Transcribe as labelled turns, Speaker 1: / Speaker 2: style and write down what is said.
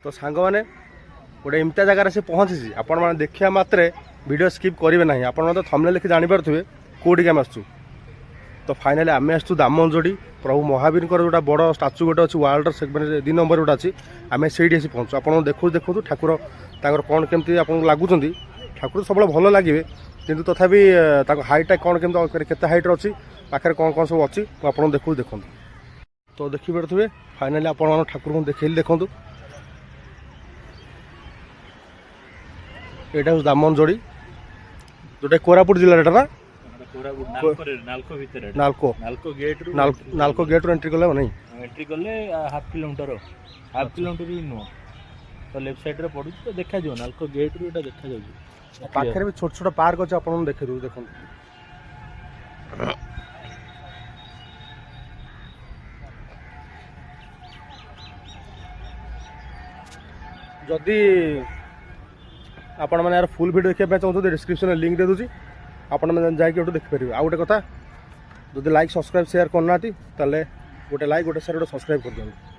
Speaker 1: तो सांग मैंने गोटे एमती जगार से पहुँची आपण मैंने देखा मात्रे वीडियो स्किप करेंगे ना आपण तो थंबनेल लिखि जानीपे कौटी आम आसू तो फाइनाली आम आसू दामनजोड़ी प्रभु महावीर जो बड़ स्टाच्यू गोटे अच्छी वर्ल्ड सेगमेंट 2 नंबर गोटे अच्छी आम से पहुँचू आप देखो देखो ठाकुर कौन केमती आप लगुच ठाकुर सब भल लगे किंतु तथापि हाइटा कौन केमती केते हाइट अच्छी पाखे कौन कौन सब अच्छी आप देखो देखो तो देखिपे फाइनाली आप ठाकुर को देखिए देखूँ यहाँ हूँ दामनजोड़ी जोटा कोरापुट जिले ना नालको गेट एंट्री कले नहीं
Speaker 2: एंट्री कले हाफ किलोमीटर भी नुह तो लेफ्ट साइड रे पड़ू तो देखा जो नालको गेट रू एटा देखा जाउ
Speaker 1: पाखे भी छोट छोट पार्क अच्छे आपन देखे दू देखो जदि आपण मैंने यार फुल वीडियो देखा चाहते डिस्क्रिप्शन में लिंक दे दूसरी आपण मैंने जाकि देखिपारे आ गोटे कथा जदि लाइक सब्सक्राइब शेयर करना गोटे लाइक गोटे शेयर गोटे सब्सक्राइब कर दिखाँ।